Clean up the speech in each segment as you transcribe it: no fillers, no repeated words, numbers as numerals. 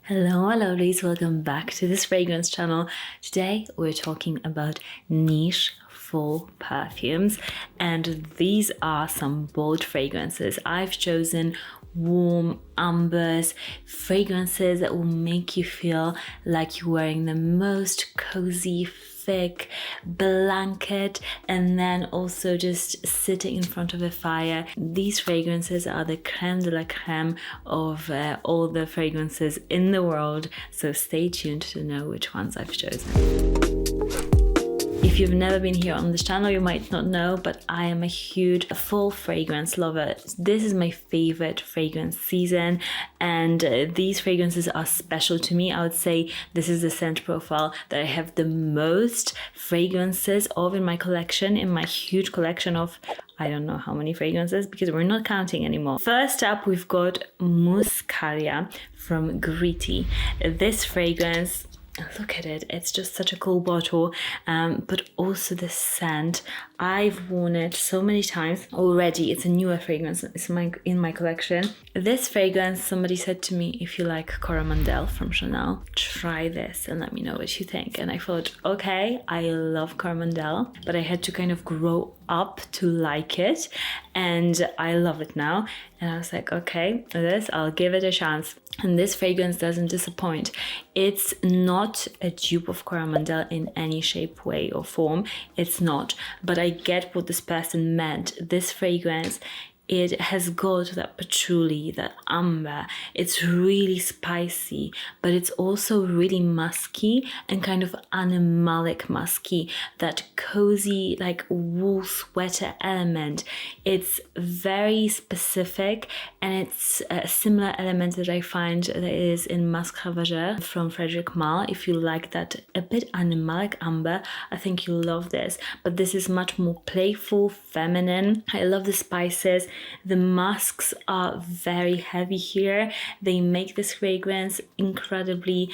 Hello, lovelies, welcome back to this fragrance channel. Today we're talking about niche full perfumes, and these are some bold fragrances. I've chosen warm ambers, fragrances that will make you feel like you're wearing the most cozy thick blanket and then also just sitting in front of a fire. These fragrances are the creme de la creme of all the fragrances in the world, so stay tuned to know which ones I've chosen. If you've never been here on this channel, you might not know, but I am a huge full fragrance lover. This is my favorite fragrance season, and these fragrances are special to me. I would say this is the scent profile that I have the most fragrances of in my collection, in my huge collection of I don't know how many fragrances because we're not counting anymore. First up, we've got musky from Gritti. This fragrance, look at it, it's just such a cool bottle, but also the scent. I've worn it so many times already. It's a newer fragrance, it's in my collection. This fragrance, somebody said to me, if you like Coromandel from Chanel, try this and let me know what you think. And I thought, okay, I love Coromandel, but I had to kind of grow up to like it, and I love it now. And I was like, okay, I'll give it a chance. And this fragrance doesn't disappoint. It's not a dupe of Coromandel in any shape, way or form. It's not, but I get what this person meant. This fragrance, it has got that patchouli, that amber. It's really spicy, but it's also really musky and kind of animalic musky, that cozy like wool sweater element. It's very specific, and it's a similar element that I find that is in Masque Ravageur from Frederic Malle. If you like that a bit animalic amber, I think you'll love this, but this is much more playful, feminine. I love the spices. The musks are very heavy here. They make this fragrance incredibly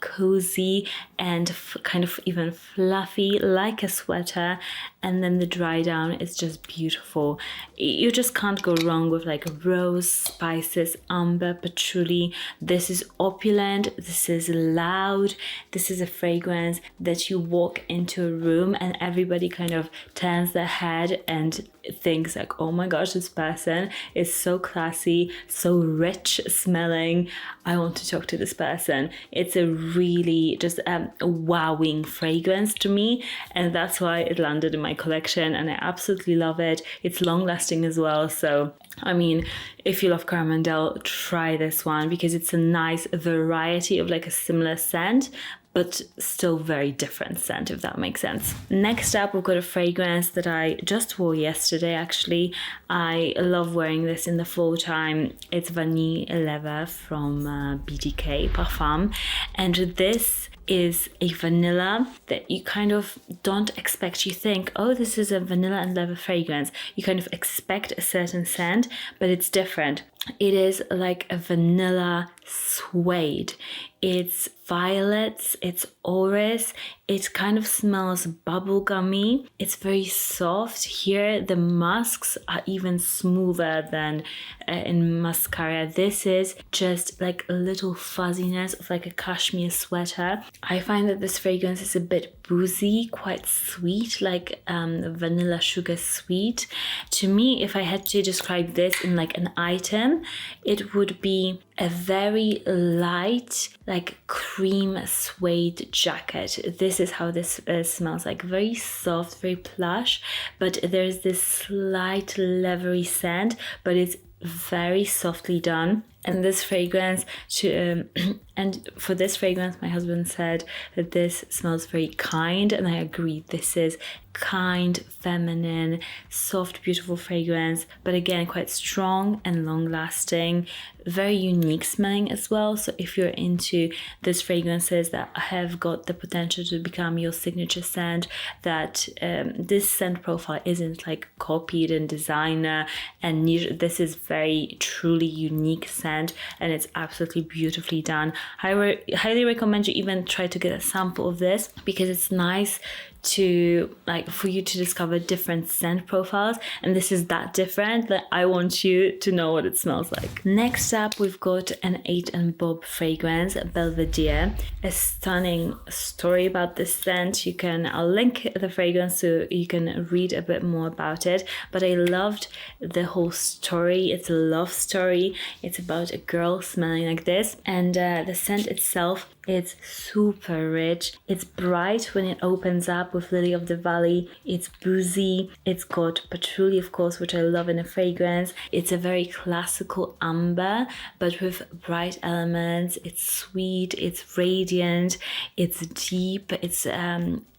cozy and kind of even fluffy, like a sweater. And then the dry down is just beautiful. You just can't go wrong with like rose, spices, amber, patchouli. This is opulent. This is loud. This is a fragrance that you walk into a room and everybody kind of turns their head and thinks like, oh my gosh, this person is so classy, so rich smelling. I want to talk to this person. It's a really just a wowing fragrance to me, and that's why it landed in my collection, and I absolutely love it. It's long lasting as well, so I mean, if you love Coromandel, try this one because it's a nice variety of like a similar scent, but still very different scent, if that makes sense. Next up, we've got a fragrance that I just wore yesterday, actually. I love wearing this in the fall time. It's Vanille Leather from BDK Parfum, and this is a vanilla that you kind of don't expect. You think, oh, this is a vanilla and leather fragrance. You kind of expect a certain scent, but it's different. It is like a vanilla suede. It's violets, it's orris, it kind of smells bubblegummy. It's very soft. Here the musks are even smoother than in mascara. This is just like a little fuzziness of like a cashmere sweater. I find that this fragrance is a bit boozy, quite sweet, like vanilla sugar sweet. To me, if I had to describe this in like an item, it would be a very light, like cream suede jacket. This is how this smells like. Very soft, very plush, but there's this slight leathery scent, but it's very softly done. And this fragrance, and for this fragrance, my husband said that this smells very kind, and I agree. This is kind, feminine, soft, beautiful fragrance, but again, quite strong and long-lasting, very unique smelling as well. So if you're into these fragrances that have got the potential to become your signature scent, that this scent profile isn't like copied and designer and niche. This is very truly unique scent, and it's absolutely beautifully done. I highly recommend you even try to get a sample of this because it's nice to like for you to discover different scent profiles, and this is that different that I want you to know what it smells like. Next up, we've got an 8 and Bob fragrance, Belvedere. A stunning story about this scent. I'll link the fragrance so you can read a bit more about it, but I loved the whole story. It's a love story. It's about a girl smelling like this, and the scent itself, it's super rich. It's bright when it opens up with Lily of the Valley. It's boozy. It's got patchouli, of course, which I love in a fragrance. It's a very classical amber, but with bright elements. It's sweet. It's radiant. It's deep. It's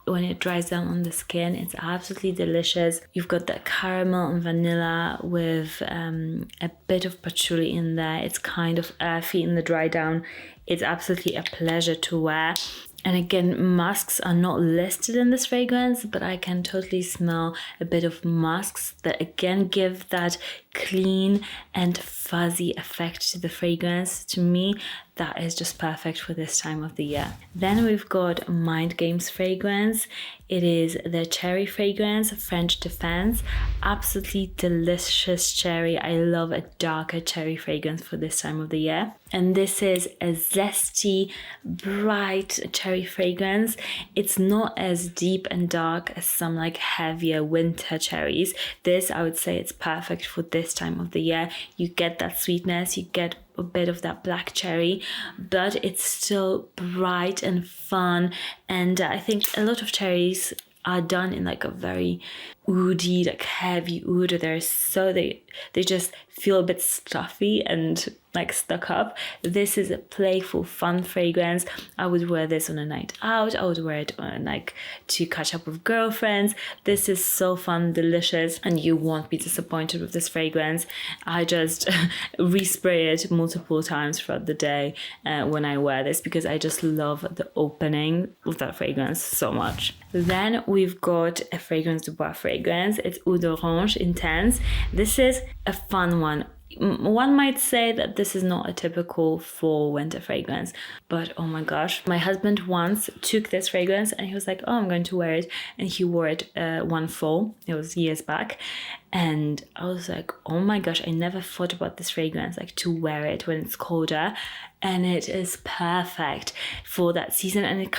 when it dries down on the skin, it's absolutely delicious. You've got that caramel and vanilla with a bit of patchouli in there. It's kind of earthy in the dry down. It's absolutely a pleasure to wear. And again, musks are not listed in this fragrance, but I can totally smell a bit of musks that again give that clean and fuzzy effect to the fragrance. To me, that is just perfect for this time of the year. Then we've got Mind Games fragrance. It is the cherry fragrance, French Defense. Absolutely delicious cherry. I love a darker cherry fragrance for this time of the year. And this is a zesty, bright cherry fragrance. It's not as deep and dark as some like heavier winter cherries. This, I would say, it's perfect for this time of the year. You get that sweetness, you get a bit of that black cherry, but it's still bright and fun. And I think a lot of cherries are done in like a very oody, like heavy oud. They just feel a bit stuffy and like stuck up. This is a playful, fun fragrance. I would wear this on a night out. I would wear it on like to catch up with girlfriends. This is so fun, delicious, and you won't be disappointed with this fragrance. I just respray it multiple times throughout the day when I wear this, because I just love the opening of that fragrance so much. Then we've got a Fragrance du Bois fragrance. It's Oud Orange Intense. This is a fun one. One might say that this is not a typical fall winter fragrance, but oh my gosh, my husband once took this fragrance and he was like, oh, I'm going to wear it, and he wore it one fall. It was years back, and I was like, oh my gosh, I never thought about this fragrance, like to wear it when it's colder, and it is perfect for that season. And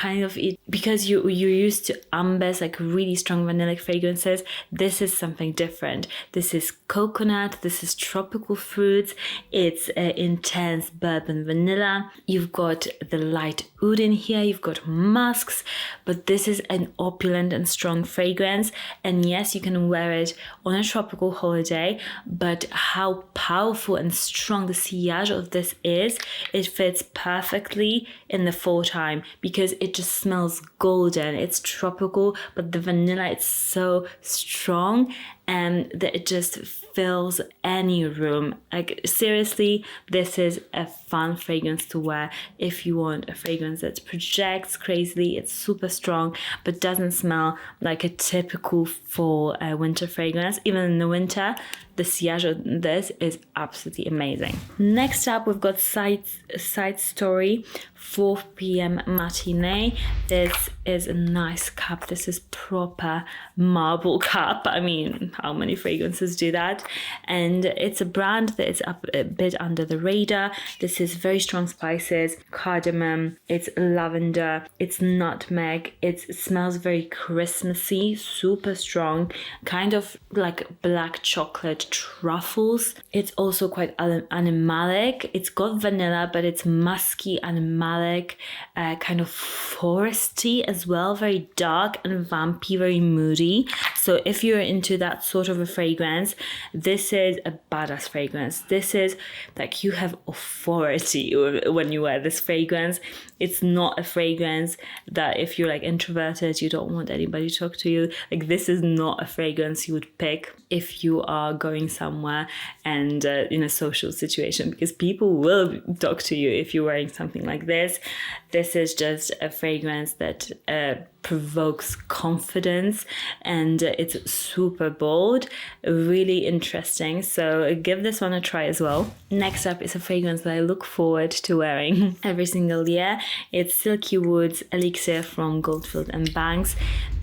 because you're used to ambers, like really strong vanillic fragrances, this is something different. This is coconut, this is tropical fruits, it's intense bourbon vanilla. You've got the light oud in here, you've got musks, but this is an opulent and strong fragrance. And yes, you can wear it on a tropical holiday, but how powerful and strong the sillage of this is, it fits perfectly in the fall time because it just smells golden. It's tropical, but the vanilla, it's so strong and that it just fills any room. Like seriously, this is a fun fragrance to wear if you want a fragrance that projects crazily. It's super strong but doesn't smell like a typical fall winter fragrance. Even in the winter, the sillage of this is absolutely amazing. Next up, we've got Side Story 4 p.m. Matinee. This is a nice cup. This is proper marble cup. I mean, how many fragrances do that? And it's a brand that is up a bit under the radar. This is very strong spices, cardamom, it's lavender, it's nutmeg, it smells very Christmassy, super strong, kind of like black chocolate truffles. It's also quite animalic. It's got vanilla, but it's musky, animalic, kind of foresty as well, very dark and vampy, very moody. So if you're into that sort of a fragrance, this is a badass fragrance. This is like you have authority when you wear this fragrance. It's not a fragrance that if you're like introverted, you don't want anybody to talk to you. Like this is not a fragrance you would pick if you are going somewhere and in a social situation, because people will talk to you if you're wearing something like this. This is just a fragrance that provokes confidence and it's super bold, really interesting. So give this one a try as well. Next up is a fragrance that I look forward to wearing every single year. It's Silky Woods Elixir from Goldfield Banks.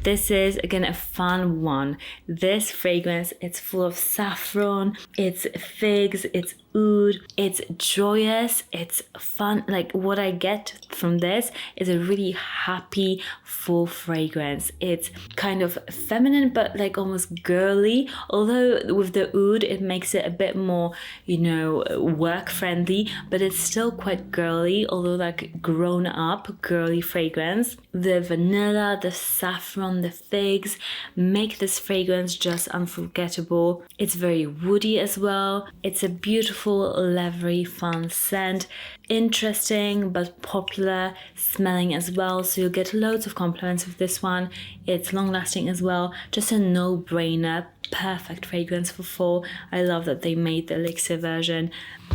This is again a fun one. This fragrance, it's full of saffron, it's figs, it's oud, it's joyous, it's fun. Like what I get from this is a really happy, full fragrance. It's kind of feminine, but like almost girly. Although with the oud, it makes it a bit more, you know, work friendly, but it's still quite girly, although like grown up girly fragrance. The vanilla, the saffron, the figs make this fragrance just unforgettable. It's very woody as well. It's a beautiful, leathery, fun scent. Interesting but popular smelling as well, so you'll get loads of compliments with this one. It's long lasting as well, just a no-brainer. Perfect fragrance for fall. I love that they made the elixir version.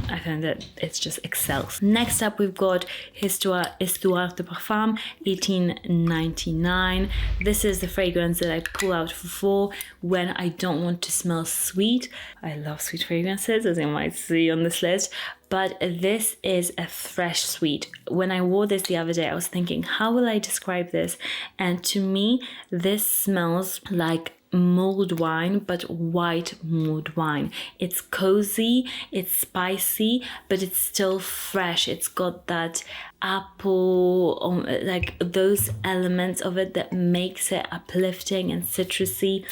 I find that it's just excels. Next up, we've got Histoires de Parfums 1899. This is the fragrance that I pull out for fall when I don't want to smell sweet. I love sweet fragrances, as you might see on this list, but this is a fresh sweet. When I wore this the other day, I was thinking, how will I describe this? And to me, this smells like mulled wine, but white mulled wine. It's cozy, it's spicy, but it's still fresh. It's got that apple, like those elements of it that makes it uplifting and citrusy.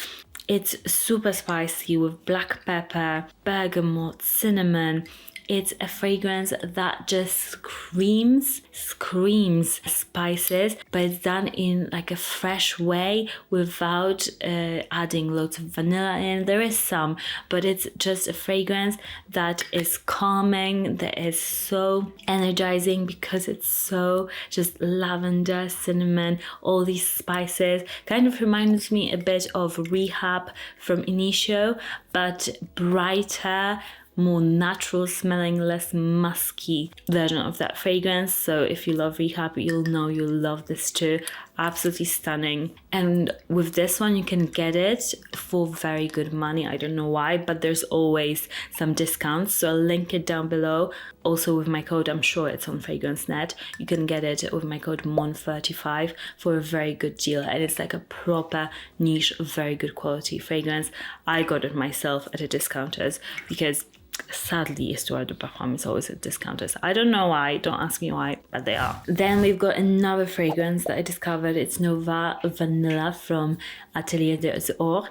It's super spicy with black pepper, bergamot, cinnamon. It's a fragrance that just screams spices, but it's done in like a fresh way without adding loads of vanilla in. There is some, but it's just a fragrance that is calming, that is so energizing because it's so just lavender, cinnamon, all these spices. Kind of reminds me a bit of Rehab from Initio, but brighter, more natural smelling, less musky version of that fragrance. So if you love Rehab, you'll know you'll love this too. Absolutely stunning. And with this one, you can get it for very good money. I don't know why, but there's always some discounts, so I'll link it down below. Also with my code, I'm sure it's on FragranceNet, you can get it with my code MON35 for a very good deal, and it's like a proper niche, very good quality fragrance. I got it myself at a discounters because sadly Histoires de Parfums is always at discounters. I don't know why, don't ask me why, but they are. Then we've got another fragrance that I discovered. It's Nova Vanilla from Atelier des Ors.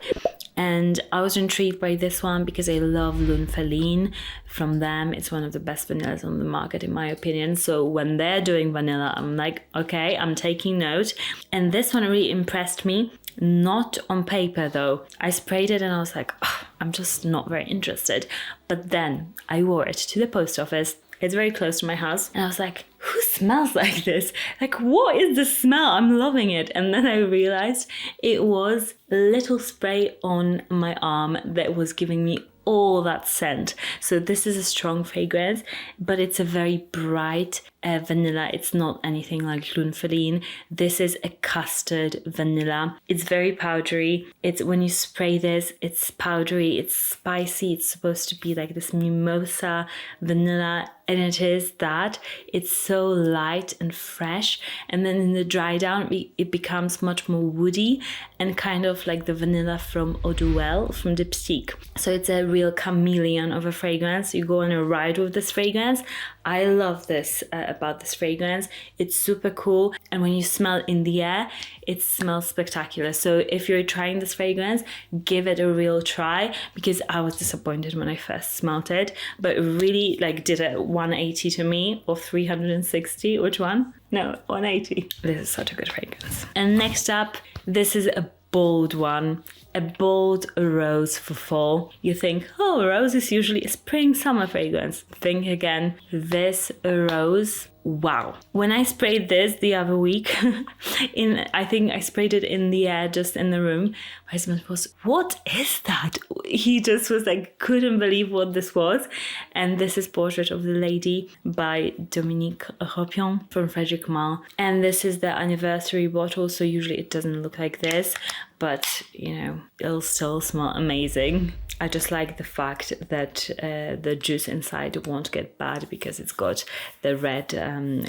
And I was intrigued by this one because I love Lune Feline from them. It's one of the best vanillas on the market in my opinion. So when they're doing vanilla, I'm like, okay, I'm taking note. And this one really impressed me. Not on paper though. I sprayed it and I was like, oh, I'm just not very interested. But then I wore it to the post office. It's very close to my house. And I was like, who smells like this? Like, what is the smell? I'm loving it. And then I realized it was a little spray on my arm that was giving me all that scent. So this is a strong fragrance, but it's a very bright vanilla. It's not anything like Lune Feline. This is a custard vanilla. It's very powdery. It's when you spray this, it's powdery, it's spicy. It's supposed to be like this mimosa vanilla, and it is that. It's so light and fresh, and then in the dry down it becomes much more woody and kind of like the vanilla from Eau de Well from Diptyque. So it's a real chameleon of a fragrance. You go on a ride with this fragrance. I love this about this fragrance. It's super cool, and when you smell in the air, it smells spectacular. So if you're trying this fragrance, give it a real try, because I was disappointed when I first smelled it, but it really like did a 180 to me, or 360. Which one? No, 180. This is such a good fragrance. And next up, this is a bold one. A bold rose for fall. You think, oh, rose is usually a spring summer fragrance. Think again. This rose, wow. When I sprayed this the other week, I think I sprayed it in the air, just in the room. My husband was, what is that? He just was like, couldn't believe what this was. And this is Portrait of the Lady by Dominique Ropion from Frederic Malle. And this is the anniversary bottle, so usually it doesn't look like this, but you know, it'll still smell amazing. I just like the fact that the juice inside won't get bad because it's got the red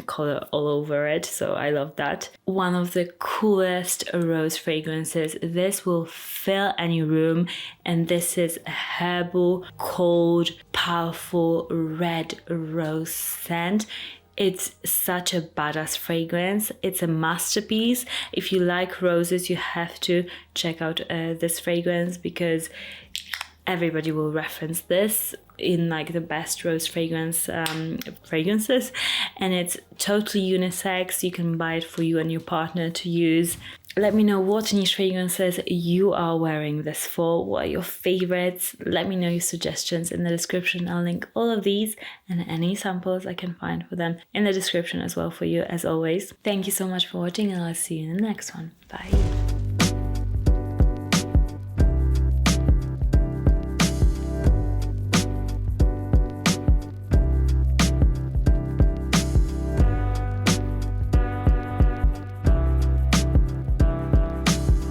color all over it. So I love that. One of the coolest rose fragrances. This will fill any room, and this is a herbal, cold, powerful red rose scent. It's such a badass fragrance. It's a masterpiece. If you like roses, you have to check out this fragrance because everybody will reference this in like the best rose fragrances, and it's totally unisex. You can buy it for you and your partner to use. Let me know what niche fragrances you are wearing this for. What are your favorites? Let me know your suggestions in the description. I'll link all of these and any samples I can find for them in the description as well for you, as always. Thank you so much for watching, and I'll see you in the next one. Bye.